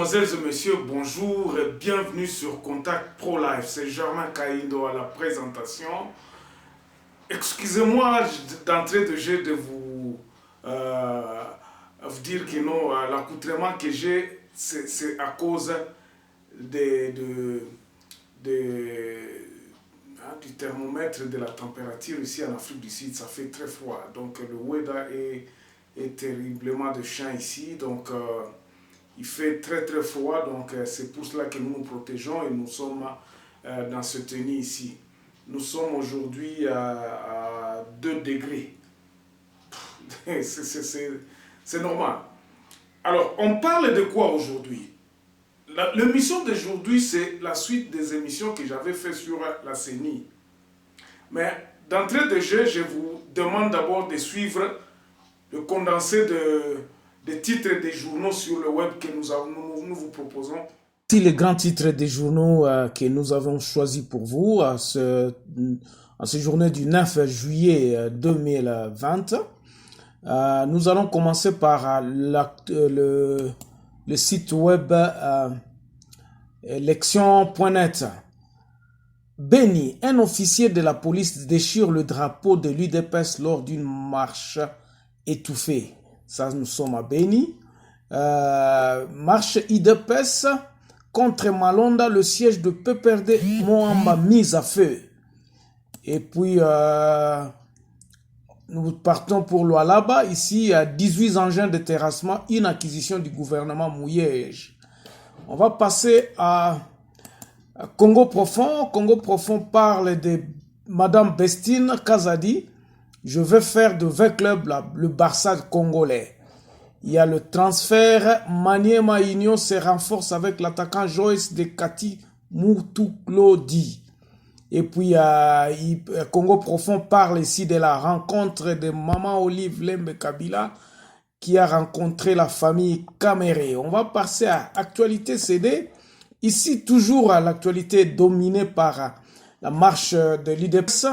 Mesdemoiselles et messieurs, bonjour et bienvenue sur Contact Pro Life. C'est Germain Kaindo à la présentation. Excusez-moi d'entrée de jeu de vous dire que non, l'accoutrement que j'ai, c'est à cause du thermomètre de la température ici en Afrique du Sud. Ça fait très froid. Donc le weather est terriblement de champ ici. Donc il fait très très froid, donc c'est pour cela que nous nous protégeons et nous sommes dans ce tenue ici. Nous sommes aujourd'hui à 2 degrés. C'est normal. Alors, on parle de quoi aujourd'hui? L'émission d'aujourd'hui, c'est la suite des émissions que j'avais fait sur la CENI. Mais d'entrée de jeu, je vous demande d'abord de suivre le condensé des titres des journaux sur le web que nous vous proposons. Voici les grands titres des journaux que nous avons choisis pour vous à ce journée du 9 juillet 2020. Nous allons commencer par le site web élection.net. Béni, un officier de la police déchire le drapeau de l'UDPS lors d'une marche étouffée. Ça, nous sommes à Béni. Marche UDPS contre Malonda, le siège de PPRD Moamba mis à feu. Et puis, nous partons pour Lualaba. Ici, il y a 18 engins de terrassement, une acquisition du gouvernement Mouyej. On va passer à Congo Profond. Congo Profond parle de Madame Bestine Kazadi. Je vais faire de 20 clubs le Barça congolais. Il y a le transfert. Maniema Union se renforce avec l'attaquant Joyce de Kati Moutuklodi. Et puis, Congo Profond parle ici de la rencontre de Maman Olive Lembe Kabila qui a rencontré la famille Kamere. On va passer à Actualité CD. Ici, toujours à l'actualité dominée par la marche de l'UDPS.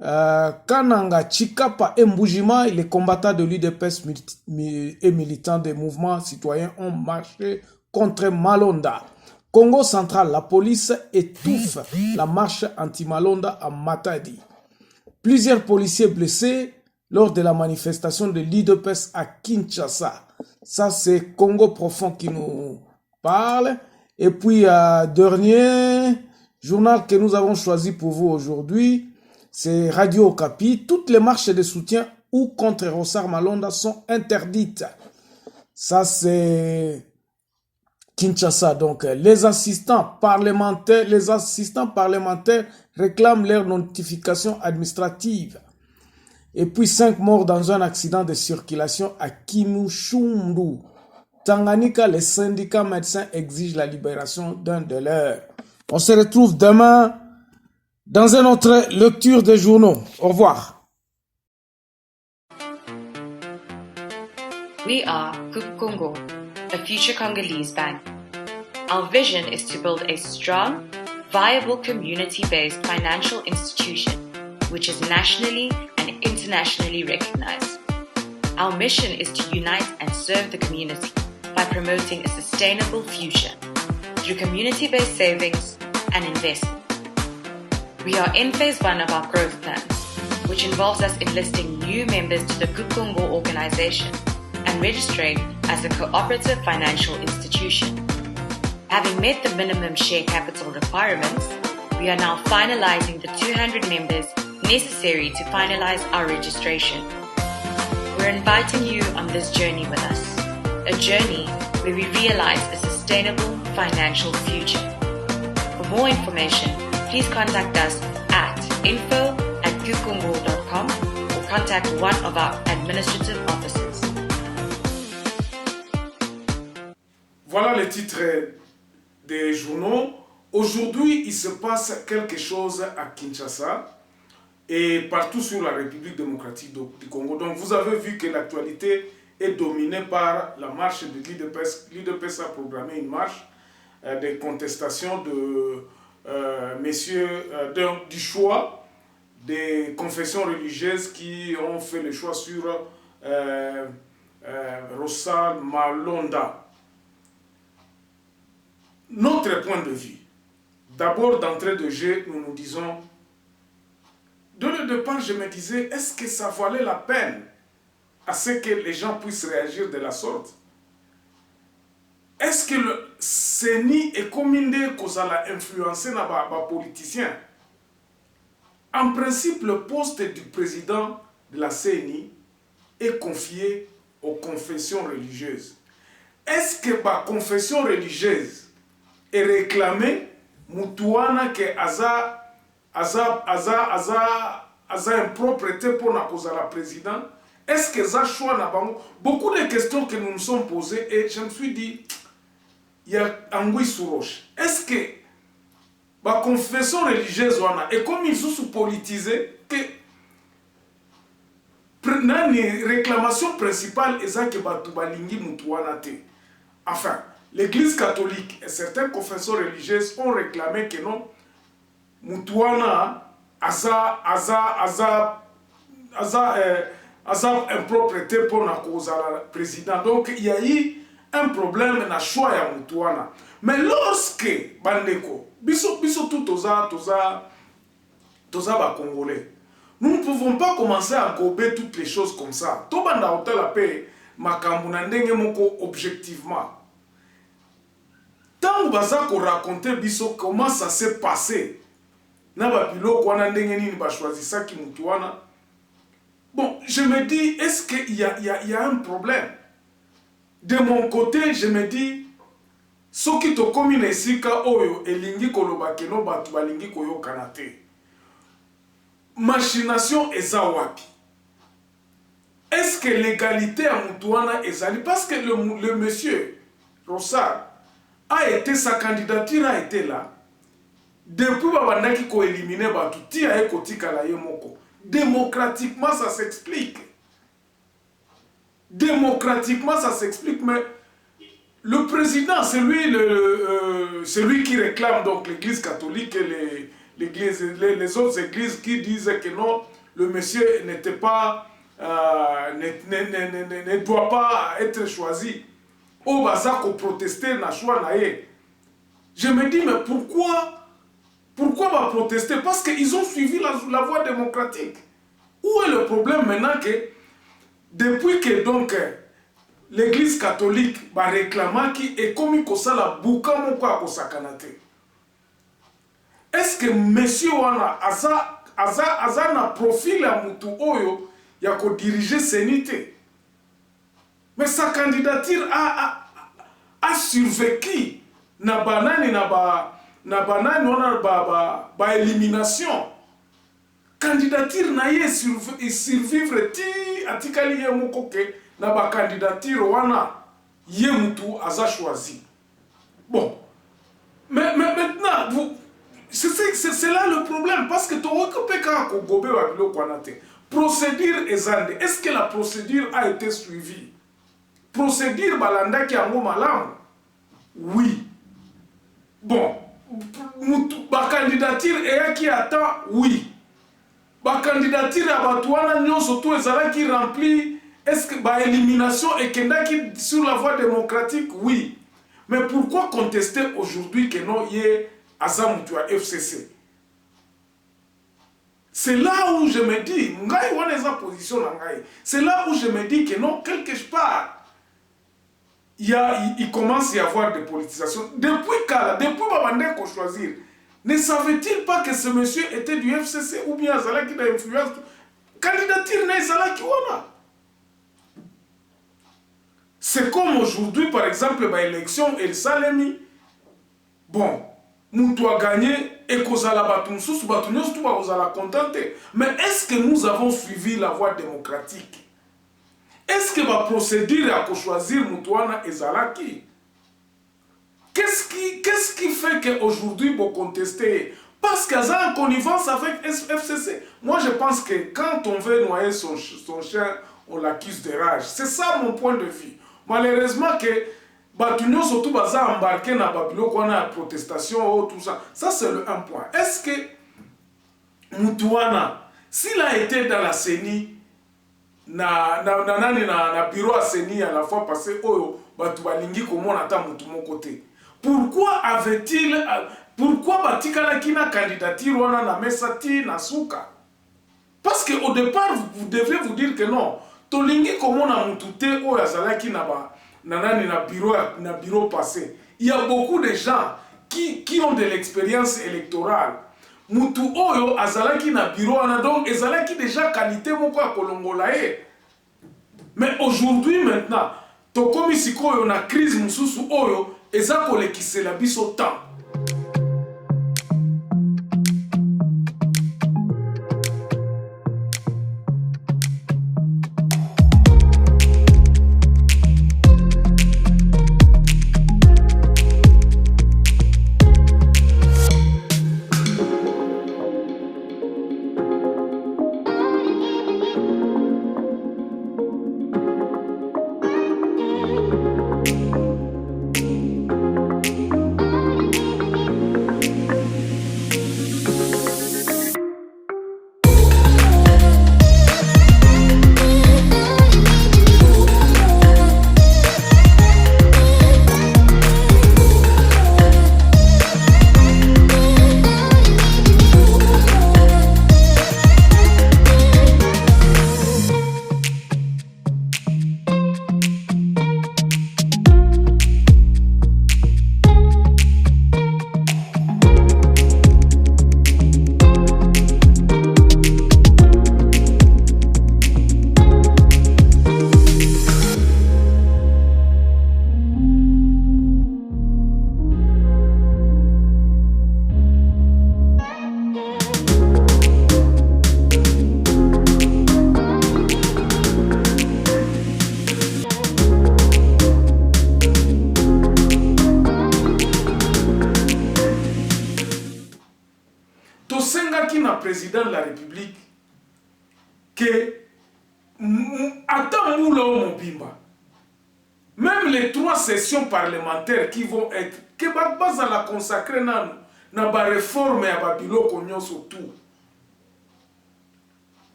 Kananga, Chikapa et Mbujima, les combattants de l'UDPS et militants des mouvements citoyens ont marché contre Malonda. Congo central, la police étouffe la marche anti-Malonda à Matadi. Plusieurs policiers blessés lors de la manifestation de l'UDPS à Kinshasa. Ça, c'est Congo Profond qui nous parle. Et puis, dernier journal que nous avons choisi pour vous aujourd'hui, c'est Radio Okapi. Toutes les marches de soutien ou contre Rossard Malonda sont interdites. Ça, c'est Kinshasa. Donc, les assistants parlementaires réclament leur notification administrative. Et puis, 5 morts dans un accident de circulation à Kimushundu. Tanganyika, les syndicats médecins exigent la libération d'un de leurs. On se retrouve demain dans une autre lecture des journaux. Au revoir. We are Kuku Congo, a future Congolese bank. Our vision is to build a strong, viable community-based financial institution which is nationally and internationally recognized. Our mission is to unite and serve the community by promoting a sustainable future through community-based savings and investment. We are in phase 1 of our growth plans, which involves us enlisting new members to the Kukongo organization and registering as a cooperative financial institution. Having met the minimum share capital requirements, we are now finalizing the 200 members necessary to finalize our registration. We're inviting you on this journey with us, a journey where we realize a sustainable financial future. For more information, please contact us at info@kukongo.com or contact one of our administrative offices. Voilà les titres des journaux. Aujourd'hui, il se passe quelque chose à Kinshasa et partout sur la République démocratique du Congo. Donc vous avez vu que l'actualité est dominée par la marche de l'UDPS. L'UDPS a programmé une marche de contestation de du choix des confessions religieuses qui ont fait le choix sur Rossard Malonda. notre point de vue, d'abord d'entrée de jeu, nous nous disons, de le départ, je me disais, est-ce que ça valait la peine à ce que les gens puissent réagir de la sorte? Est-ce que le CENI est commandé qu'on a influencé les politiciens? En principe, le poste du président de la CENI est confié aux confessions religieuses. Est-ce que la confession religieuse est réclamée Moutouana que aza impropreté pour la cause de la présidente? Est-ce que ça choix n'a pas? Beaucoup de questions que nous nous sommes posées et je me suis dit, il y a Angui Souroche. Est-ce que la confession religieuse est comme ils sont politisés que la réclamation principale est que Batubalingi Moutouana te. Enfin, l'Église catholique et certaines confessions religieuses ont réclamé que non, Moutouana aza impropreté pour la cause de la présidente. Donc il y a eu un problème dans le choix de Moutouana. Mais lorsque Bandeko, biso tout toza ba Congolais, nous ne pouvons pas commencer à gober toutes les choses comme ça. Tout banda hotel la paix, makambu na ndenge moko objectivement. Tant que baza ko raconter biso comment ça s'est passé, na ba biloko wana ndenge nini ba choisir ki Moutouana. Bon, je me dis, est-ce qu'il y a un problème? De mon côté, je me dis, ce qui te commune ici, oyo elingi kolobakeno batu balingi koyo kanate. Machination eza wapi? Est-ce que l'égalité à Moutouana ezali? Parce que le monsieur Rossard a été, sa candidature a été là. Depuis babandaki ko éliminer batu, ti a ekotika la ye moko. Démocratiquement, ça s'explique. Démocratiquement, ça s'explique, mais le président, c'est lui qui réclame donc l'Église catholique et les autres églises qui disent que non, le monsieur n'était pas, ne doit pas être choisi. Au bazar qu'on protester na choix naé. Je me dis, mais pourquoi va protester? Parce qu'ils ont suivi la voie démocratique. Où est le problème maintenant que depuis que donc l'Église catholique va réclamer qui est comme ça la bouka moko a kosakanate? Est-ce que monsieur wana aza na profil à mutu oyo ya ko diriger sénité? Mais sa candidature a survécu na banani wana ba élimination. Candidature na ye survivre ti atikali ye moko ke na ba candidature wana ye mutu aza choisi. Bon, mais maintenant c'est là le problème parce que to occupé ka ko gobe wa biloko wana te. Procédure ezande. Est-ce que la procédure a été suivie? Procédure balandaki yango malamu? Oui. Bon, ba candidature eyaki ata? Oui. La candidature à Batouana Nyon surtout qui remplit, est-ce que la élimination est sur la voie démocratique? Oui. Mais pourquoi contester aujourd'hui que non, il y a Azamoutua FCC? C'est là où je me dis, c'est là où je me dis que non, quelque part, il commence à y avoir des politisations. Depuis Babandé qu'on choisir, ne savait-il pas que ce monsieur était du FCC ou bien Zalaki d'influence? Candidature n'est Zalaki wana. C'est comme aujourd'hui, par exemple, par l'élection El Salemi. Bon, Moutou a gagné et Kozala Batumsous, Batunios, tout va la contenter. Mais est-ce que nous avons suivi la voie démocratique? Est-ce que la procédure à choisir Moutouana et Zalaki? Qu'est-ce qui fait qu'aujourd'hui, vous contestez? Parce qu'il y a une connivence avec FCC. Moi, je pense que quand on veut noyer son chien, on l'accuse de rage. C'est ça mon point de vue. Malheureusement, que Batunio surtout baza embarqué dans Babylone, qu'on a la protestation, tout ça. Ça, c'est le un point. Est-ce que Moutouana, s'il a été dans la CENI, na bureau à CENI à la fois passée, batu balingi komona ata mutu mon côté. Pourquoi avait-il, pourquoi batikala kina candidature wana na mesati na suka? Parce qu'au départ, vous devez vous dire que non. Tolingi comme on a moutouté au yazalaki na bureau passé. Il y a beaucoup de gens qui ont de l'expérience électorale. Moutou oyo azalaki na bureau ana donc ezalaki déjà qualité moko ya kolongolae. Mais aujourd'hui maintenant, tokomi sikoyo na crise mususu oyo eza kolekisela biso temps. Président de la République que attends moula au Mobimba même les 3 sessions parlementaires qui vont être que base à la consacrer na ba réforme à babilo konyoso tout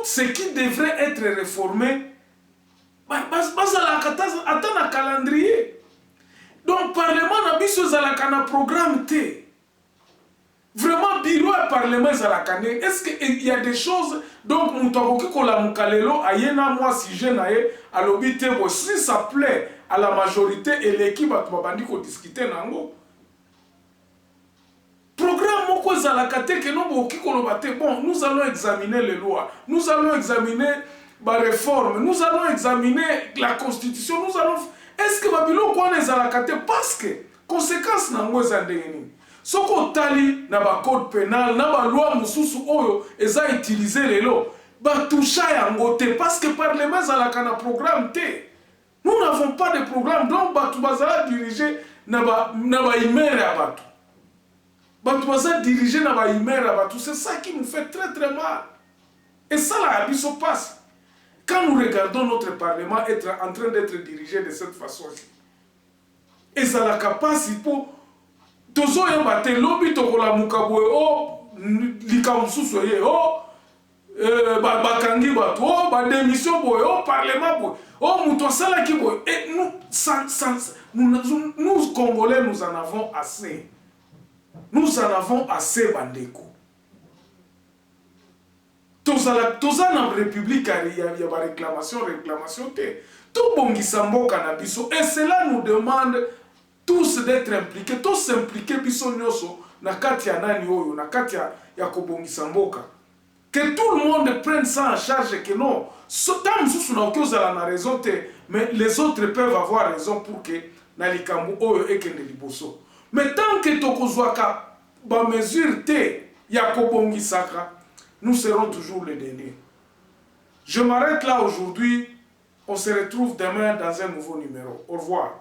ce qui devrait être réformé base à la kataz attend un calendrier donc parlement na biso za la kana programme té. Vraiment, bureau et parlement, est-ce qu'il y a des choses, donc, si ça plaît à la majorité et l'équipe, discuter. Programme, bon, nous allons examiner les lois, nous allons examiner la réforme, nous allons examiner la constitution, nous allons. Est-ce que Babylon, quoi, les alakate, parce que, conséquence, n'ango, soko tali na ba code pénal na ba loi mususu oyo eza utiliser lelo ba toucha yango te parce que parlement za la kana programme te. Nous n'avons pas de programme donc batu bazala diriger na ba imere abatu. Batu bazala diriger na ba imere abatu, c'est ça qui nous fait très très mal. Et ça la abisso passe. Quand nous regardons notre parlement être en train d'être dirigé de cette façon-ci. Et ça la capacité pour tozo yamba te lobi tokola mukaboe o likamususu ye o bakangi bato o ba démission boye o parlement boye o muto sala ki boye et nous Congolais nous en avons assez. Nous en avons assez bandeko. Toza na république il y a ba réclamation te. Tout bongisa mboka na biso et cela nous demande tous d'être impliqués, tous s'impliquer biso nyoso na kati ya nani oyo na kati ya kobongisa mboka. Que tout le monde prenne ça en charge que non. Tant mususu na okozala na raison te, mais les autres peuvent avoir raison pour que na likambo oyo ekende liboso. Mais tant que tokozwaka ba mesure te ya kobongisaka, nous serons toujours les derniers. Je m'arrête là aujourd'hui. On se retrouve demain dans un nouveau numéro. Au revoir.